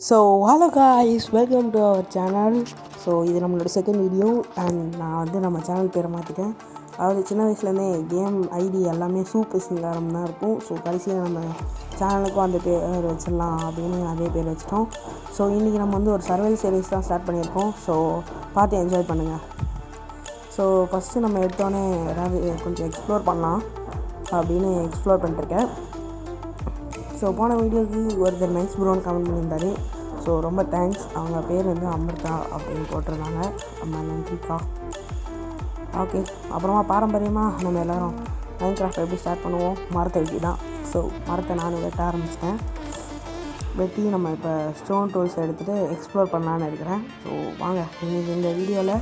So hello guys, welcome to our channel. So இது நம்மளோட second video and நான் வந்து நம்ம சேனல் பேரை மாற்றிட்டேன். அதாவது சின்ன வயசுலேருந்தே கேம் ஐடி எல்லாமே சூப்பர் சிங்காரம் தான் இருக்கும். ஸோ கடைசியாக நம்ம சேனலுக்கும் அந்த பேர் வச்சிடலாம் அப்படின்னு அதே பேர் வச்சிட்டோம். ஸோ இன்றைக்கி நம்ம வந்து ஒரு சர்வைவல் சீரிஸ் தான் ஸ்டார்ட் பண்ணியிருக்கோம். ஸோ பார்த்து என்ஜாய் பண்ணுங்கள். ஸோ ஃபஸ்ட்டு நம்ம எடுத்தோடனே ஏதாவது கொஞ்சம் எக்ஸ்ப்ளோர் பண்ணலாம் அப்படின்னு எக்ஸ்ப்ளோர் பண்ணிட்டுருக்கேன். ஸோ போன வீடியோவுக்கு ஒருத்தர் நைஸ் ப்ரோன்னு கமெண்ட் பண்ணியிருந்தாரு. ஸோ ரொம்ப தேங்க்ஸ். அவங்க பேர் வந்து அமிர்தா அப்படின்னு போட்டிருந்தாங்க. ரொம்ப நன்றிக்கா. ஓகே, அப்புறமா பாரம்பரியமாக நம்ம எல்லோரும் மைன்கிராஃப்ட் எப்படி ஸ்டார்ட் பண்ணுவோம், மரத்தை வெட்டி தான். ஸோ மரத்தை நான் வெட்ட ஆரம்பிச்சிட்டேன். வெட்டி நம்ம இப்போ ஸ்டோன் டூல்ஸ் எடுத்துகிட்டு எக்ஸ்ப்ளோர் பண்ணலான்னு இருக்கிறேன். ஸோ வாங்க, இந்த வீடியோவில்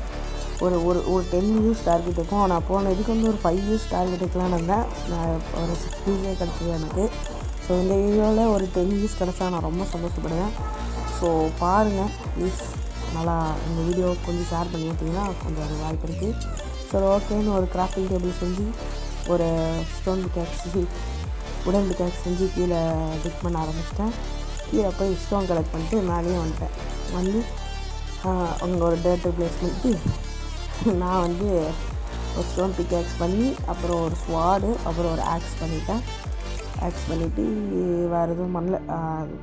ஒரு ஒரு ஒரு 10 வியூஸ் டார்கெட் இருக்கும். நான் போன இதுக்கு வந்து ஒரு 5 வியூஸ் டார்கெட் இருக்கலான்னு இருந்தேன். நான் ஒரு 6 வியூஸே கிடச்சிது எனக்கு. ஸோ இந்த வீடியோவில் ஒரு 10 வியூஸ் கிடச்சா நான் ரொம்ப சந்தோஷப்படுவேன். ஸோ பாருங்கள் ப்ளீஸ். நல்லா இந்த வீடியோ கொஞ்சம் ஷேர் பண்ணி விட்டிங்கன்னா கொஞ்சம் அது வாய்ப்பு இருக்குது. சரி, ஓகேன்னு ஒரு கிராஃப்டிங் டேபிள் செஞ்சு ஒரு ஸ்டோன் பிக்காக்ஸ் உடன் பிக்காக்ஸ் செஞ்சு கீழே டிக் பண்ண ஆரம்பிச்சிட்டேன். கீழே போய் ஸ்டோன் கலெக்ட் பண்ணிட்டு மேலேயே வந்துட்டேன். வந்து அங்கே ஒரு டேட்டு ப்ளேஸ் பண்ணிட்டு நான் வந்து ஒரு ஸ்டோன் பிக்காக்ஸ் பண்ணி அப்புறம் ஒரு ஸ்வாடு அப்புறம் ஒரு ஆக்ஸ் பண்ணிவிட்டேன். ஆக்ஸ் பண்ணிவிட்டு வேறு எதுவும் பண்ணல.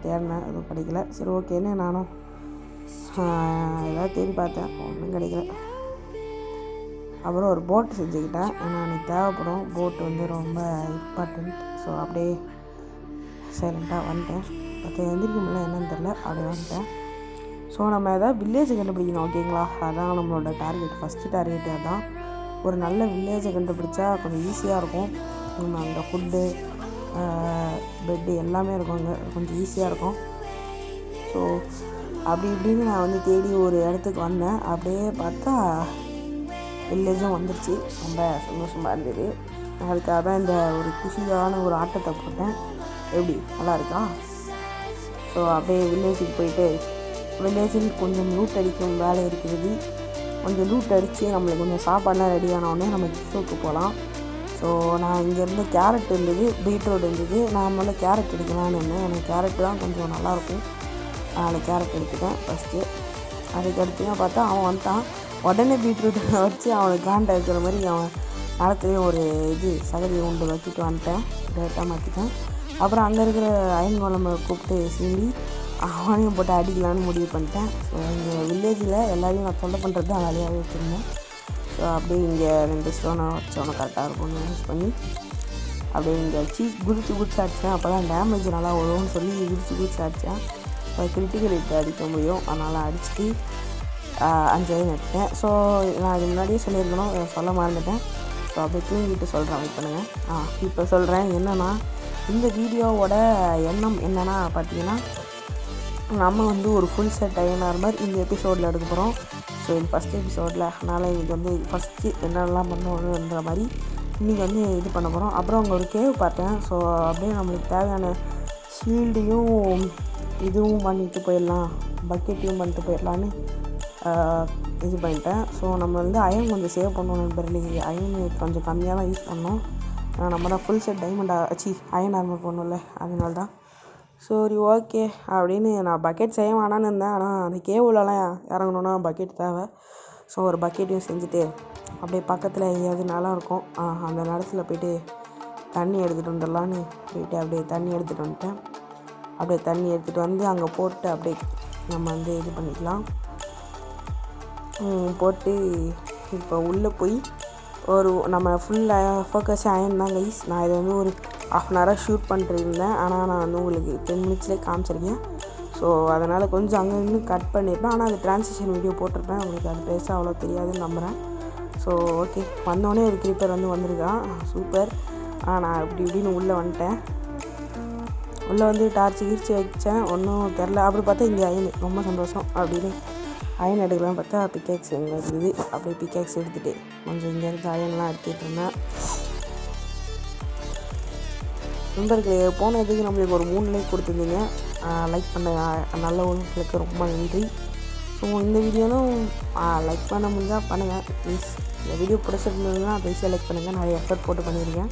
தேடினேன், எதுவும் கிடைக்கல. சரி, ஓகேன்னு நானும் ஏதாவது தேடி பார்த்தேன், ஒன்றும் கிடைக்கல. அப்புறம் ஒரு போட்டு செஞ்சுக்கிட்டேன். ஏன்னா எனக்கு தேவைப்படும் போட்டு வந்து ரொம்ப இம்பார்ட்டண்ட். ஸோ அப்படியே சைலண்ட்டாக வந்துட்டேன். பத்து எந்திரிக்க முடியல, என்னன்னு தெரில, அப்படியே வந்துட்டேன். ஸோ நம்ம எதாவது வில்லேஜை கண்டுபிடிக்கணும், ஓகேங்களா? அதான் நம்மளோட டார்கெட். ஃபஸ்ட்டு டார்கெட்டே தான். ஒரு நல்ல வில்லேஜை கண்டுபிடிச்சா கொஞ்சம் ஈஸியாக இருக்கும். நம்ம அங்கே ஃபுட்டு பெட்டு எல்லாமே இருக்கும், அங்கே கொஞ்சம் ஈஸியாக இருக்கும். ஸோ அப்படி இப்படின்னு நான் வந்து தேடி ஒரு இடத்துக்கு வந்தேன். அப்படியே பார்த்தா வில்லேஜும் வந்துருச்சு. ரொம்ப சந்தோஷமாக இருந்தது. அதுக்காக தான் இந்த ஒரு குஷியான ஒரு ஆட்டத்தை போட்டேன். எப்படி நல்லா இருக்கா? ஸோ அப்படியே வில்லேஜுக்கு போயிட்டு வில்லேஜில் கொஞ்சம் லூட் அடிக்கும் வேலை இருக்கிறது. கொஞ்சம் லூட் அடித்து நம்மளுக்கு கொஞ்சம் சாப்பாடுலாம் ரெடி ஆனவுடனே நம்ம கிஃப்ட்டுக்கு போகலாம். ஸோ நான் இங்கேருந்து கேரட் இருந்தது, பீட்ரூட் இருந்தது. நான் முதல்ல கேரட் எடுக்கலான்னு இருந்தேன். எனக்கு கேரட் தான் கொஞ்சம் நல்லாயிருக்கும். அதில் கேரட் எடுத்துட்டேன் ஃபஸ்ட்டு. அதுக்கு அடுத்து பார்த்தா அவன் வந்துட்டான். உடனே பீட்ரூட் வச்சு அவனுக்கு காண்டை வைக்கிற மாதிரி அவன் நிலத்துலேயும் ஒரு சகதி உண்டு வச்சுட்டு வந்துட்டேன். டேரெக்டாக மாற்றிட்டேன். அப்புறம் அங்கே இருக்கிற அயன் குழம்பை கூப்பிட்டு சீண்டி அவனையும் போட்டு அடிக்கலான்னு முடிவு பண்ணிட்டேன். ஸோ எங்கள் வில்லேஜில் எல்லாரையும் நான் தொல்லை பண்ணுறது தான் வேலையாகவே வச்சுருந்தேன். ஸோ அப்படியே இங்கே 2 ஸ்டோனை வச்சோன்னு கரெக்டாக இருக்கும்னு யூஸ் பண்ணி அப்படியே இங்கே வச்சு குதிச்சு அடித்தேன். அப்போ தான் டேமேஜ் நல்லா வரும்னு சொல்லி குதிச்சு அடித்தேன். இப்போ கிரிட்டிக்கல் ஹிட் அடிக்க முடியும். அதனால் அடிச்சுட்டு 5 ஐன் எடுத்தேன். ஸோ நான் இது முன்னாடியே சொல்லியிருக்கணும், சொல்ல மறந்துட்டேன். ஸோ அப்படியே தூங்கிட்டு சொல்கிறேன், வெயிட் பண்ணுங்கள். இப்போ சொல்கிறேன். என்னென்னா, இந்த வீடியோவோட எண்ணம் என்னென்னா பார்த்தீங்கன்னா, நம்ம வந்து ஒரு ஃபுல் செட் ஐயனார் மாதிரி இந்த எபிசோடில் எடுக்க போகிறோம். ஸோ இது ஃபஸ்ட் எபிசோடில். அதனால் இன்றைக்கி வந்து ஃபஸ்ட்டு என்னென்னலாம் பண்ணணுன்ற மாதிரி இன்றைக்கி வந்து இது பண்ண போகிறோம். அப்புறம் அங்கே ஒரு கேவ் பார்த்தேன். ஸோ அப்படியே நம்மளுக்கு தேவையான ஷீல்டையும் இதுவும் பண்ணிட்டு போயிடலாம், பக்கெட்டையும் பண்ணிட்டு போயிடலான்னு இது பண்ணிட்டேன். ஸோ நம்ம வந்து அயன் கொஞ்சம் சேவ் பண்ணணும் நண்பர்களே. அயன் கொஞ்சம் கம்மியாக தான் யூஸ் பண்ணோம். நம்ம தான் full set diamond iron armour பண்ணோம்ல, அதனால தான். சரி, ஓகே அப்படின்னு நான் பக்கெட் செய்ய வேணான்னு இருந்தேன். ஆனால் அந்த கேவுலலாம் இறங்கணுன்னா பக்கெட் தேவை. ஸோ ஒரு பக்கெட்டையும் செஞ்சுட்டு அப்படியே பக்கத்தில் எங்கேயாவது நிலம் இருக்கும், அந்த நிலத்தில் போய்ட்டு தண்ணி எடுத்துகிட்டு வந்துடலான்னு போயிட்டு அப்படியே தண்ணி எடுத்துகிட்டு வந்துட்டேன். அப்படியே தண்ணி எடுத்துகிட்டு வந்து அங்கே போட்டு அப்படியே நம்ம வந்து இது பண்ணிக்கலாம். போட்டு இப்போ உள்ளே போய் ஒரு நம்ம ஃபுல்லாக ஃபோக்கஸ் அயன் தான் கைஸ். நான் இதை வந்து ஒரு 1/2 hour ஷூட் பண்ணிட்டுருந்தேன். ஆனால் நான் வந்து உங்களுக்கு 10 minutesலேயே காமிச்சிருக்கேன். ஸோ அதனால் கொஞ்சம் அங்கே இன்னும் கட் பண்ணியிருப்பேன். ஆனால் அது ட்ரான்சிஷன் வீடியோ போட்டிருப்பேன். உங்களுக்கு அது பெருசாக அவ்வளோ தெரியாதுன்னு நம்புகிறேன். ஸோ ஓகே, வந்தோடனே ஒரு க்ரீப்பர் வந்து வந்திருக்கான். சூப்பர். நான் இப்படின்னு உள்ளே வந்துட்டேன். உள்ளே வந்து டார்ச்சு வச்சேன், ஒன்றும் தெரில. அப்படி பார்த்தா இங்கே அயன், ரொம்ப சந்தோஷம். அப்படின்னு அயன் எடுக்கலாம் பார்த்தா பிக்காக்ஸ் எங்கே இருக்குது. அப்படியே பிக்காக்ஸ் எடுத்துகிட்டு கொஞ்சம் இங்கேருந்து அயன்லாம் எடுத்துகிட்டு இருந்தேன். நண்பர்களே, போன இதுக்கு நம்மளுக்கு ஒரு 3 லைக் கொடுத்துருந்தீங்க. லைக் பண்ண நல்ல உங்களுக்கு ரொம்ப நன்றி. ஸோ இந்த வீடியோவும் லைக் பண்ண முடிஞ்சால் பண்ணுங்கள் ப்ளீஸ். இந்த வீடியோ பிடிச்சிருந்ததுன்னா பெருசாக லைக் பண்ணுங்கள். நிறைய எஃபர்ட் போட்டு பண்ணியிருக்கேன்.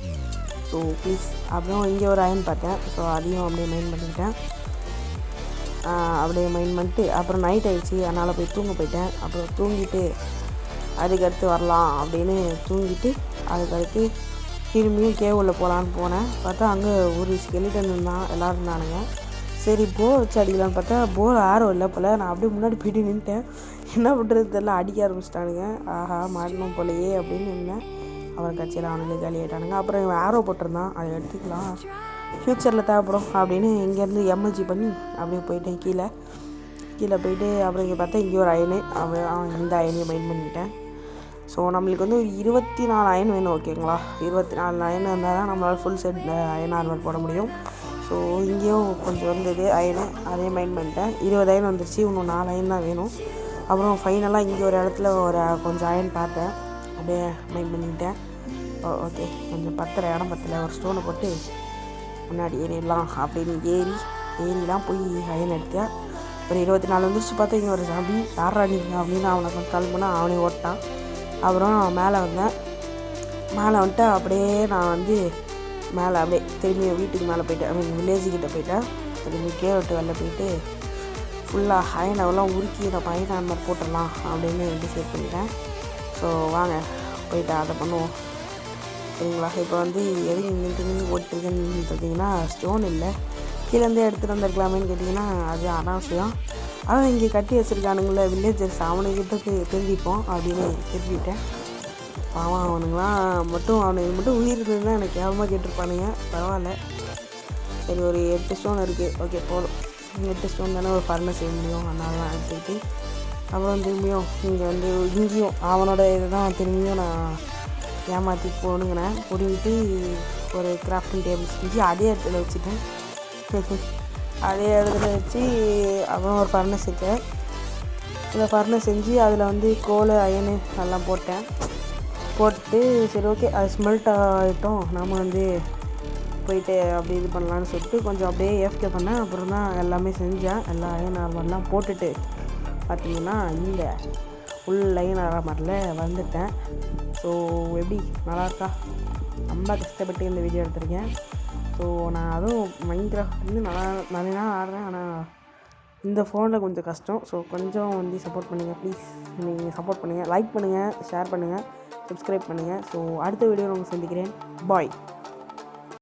So please. அப்புறம் இங்கே ஒரு அயன் பார்த்தேன். ஸோ அதையும் அப்படியே மெயின் பண்ணிக்கிட்டேன். அப்படியே மைண்ட் பண்ணிட்டு அப்புறம் நைட் ஆகிடுச்சி, அதனால் போய் தூங்க போயிட்டேன். அப்புறம் தூங்கிட்டு அதுக்கடுத்து வரலாம் அப்படின்னு தூங்கிட்டு அதுக்கடுத்து திரும்பியும் கேவில் போகலான்னு போனேன். பார்த்தா அங்கே ஒரு ஸ்கெலிட்டன் இருந்தான், எல்லோரும் இருந்தானுங்க. சரி போர் வச்சு அடிக்கலான்னு பார்த்தா போர் ஆரம் இல்லை போல். நான் அப்படியே முன்னாடி போய்ட்டு நின்ட்டேன். என்ன பண்ணுறது தெரியல, அடிக்க ஆரம்பிச்சிட்டானுங்க. ஆஹா மாட்டணும் போலையே அப்படின்னு நின்றேன். அப்புறம் கட்சியில் அவனுங்களே காலி ஆகிட்டானுங்க. அப்புறம் இவன் ஆரோ போட்டிருந்தான், அதை எடுத்துக்கலாம் ஃப்யூச்சரில் தேவைப்படும் அப்படின்னு இங்கேருந்து எம்எல்ஜி பண்ணி அப்படியே போயிட்டேன். கீழே போயிட்டு அப்புறம் இங்கே பார்த்தா இங்கே ஒரு அயனு, அவன் இந்த அயனையும் மைண்ட் பண்ணிட்டேன். ஸோ நம்மளுக்கு வந்து ஒரு 24 அயன் வேணும், ஓகேங்களா? 24 அயன் இருந்தால் தான் நம்மளால் ஃபுல் செட் அயன் ஆர்மர் போட முடியும். ஸோ இங்கேயும் கொஞ்சம் வந்தது அயனு, அதே மைண்ட் பண்ணிட்டேன். 20 அயன் வந்துருச்சு, இன்னும் 4 அயன் தான் வேணும். அப்புறம் ஃபைனலாக இங்கே ஒரு இடத்துல ஒரு கொஞ்சம் அயன் பார்த்தேன், அப்படியே மைண்ட் பண்ணிக்கிட்டேன். ஓகே கொஞ்சம் இடம் பத்தலை, ஒரு ஸ்டோனை போட்டு முன்னாடி ஏறிடலாம் அப்படின்னு ஏறிலாம் போய் அயன் எடுத்தேன். ஒரு 24 வந்துருச்சு. பார்த்தா இங்கே ஒரு ஜாம்பி, யாரா நீங்க அப்படின்னு அவனை கொஞ்சம் கால் பண்ணால் அவனே ஓட்டான். அப்புறம் மேலே வந்தேன். மேலே வந்துட்டு அப்படியே நான் வந்து மேலே அப்படியே திரும்பி வீட்டுக்கு மேலே போயிட்டேன், வில்லேஜுக்கிட்ட போயிட்டேன். திரும்பி விட்டு வெளில போயிட்டு ஃபுல்லாக அயனெல்லாம் உருக்கி நம்ம அயன் ஆர்மர் போட்டுடலாம் அப்படின்னு டிசைட் பண்ணிட்டேன். ஸோ வாங்க போயிட்டு அதை பண்ணுவோம், சரிங்களா? இப்போ வந்து எதுக்கு நின்று ஓட்டிருக்கேன்னு பார்த்தீங்கன்னா ஸ்டோன் இல்லை, கீழேருந்தே எடுத்துகிட்டு வந்திருக்கலாமேன்னு கேட்டிங்கன்னா அது அனாவசியம். அதான் இங்கே கட்டி வச்சுருக்கானுங்கள வில்லேஜர்ஸ், அவனுக்கிட்ட தெரிஞ்சிப்போம் அப்படின்னு தெரிஞ்சுக்கிட்டேன். பாவம் அவனுங்களாம் அவனுக்கு மட்டும் உயிர் இருந்ததுன்னா எனக்கு கேவலமாக கேட்டிருப்பானுங்க. பரவாயில்ல, சரி ஒரு 8 ஸ்டோன் இருக்குது, ஓகே போதும். 8 ஸ்டோன் தானே ஒரு ஃபர்னஸ் செய்ய முடியும், அதனால தான் எடுத்துக்கிட்டு அப்புறம் திரும்பியும் இங்கே வந்து இங்கேயும் அவனோட இதை தான் திரும்பியும் நான் ஏமாற்றி போடுங்கினேன். பிடிங்கிட்டு ஒரு கிராஃப்டிங் டேபிள் செஞ்சு அதே இடத்துல வச்சுட்டேன். அதே இடத்துல வச்சு அப்புறம் ஒரு ஃபர்னஸ் இருக்கேன். இந்த ஃபர்னஸ் செஞ்சு அதில் வந்து கோல் அயனு எல்லாம் போட்டு சரி ஓகே அது ஸ்மெல்ட் ஆகிட்டோம், நாம் வந்து போயிட்டு அப்படி இது பண்ணலான்னு சொல்லிட்டு கொஞ்சம் அப்படியே ஏஃப்கே பண்ணேன். அப்புறம் தான் எல்லாமே செஞ்சேன். எல்லா அயன் ஆர்மர்லாம் போட்டுட்டு பார்த்திங்கன்னா இந்த ஃபுல் அயன் ஆர்மரில் வந்துட்டேன். ஸோ எப்படி நல்லாயிருக்கா? ரொம்ப கஷ்டப்பட்டு இந்த வீடியோ எடுத்திருக்கேன். ஸோ நான் அதுவும் மைன்கிராஃப்ட் வந்து நிறைய நாள் ஆடுறேன், ஆனால் இந்த ஃபோனில் கொஞ்சம் கஷ்டம். ஸோ கொஞ்சம் வந்து சப்போர்ட் பண்ணுங்கள் ப்ளீஸ். நீங்கள் சப்போர்ட் பண்ணுங்கள், லைக் பண்ணுங்கள், ஷேர் பண்ணுங்கள், சப்ஸ்கிரைப் பண்ணுங்கள். ஸோ அடுத்த வீடியோவில் உங்களை சந்திக்கிறேன். பாய்.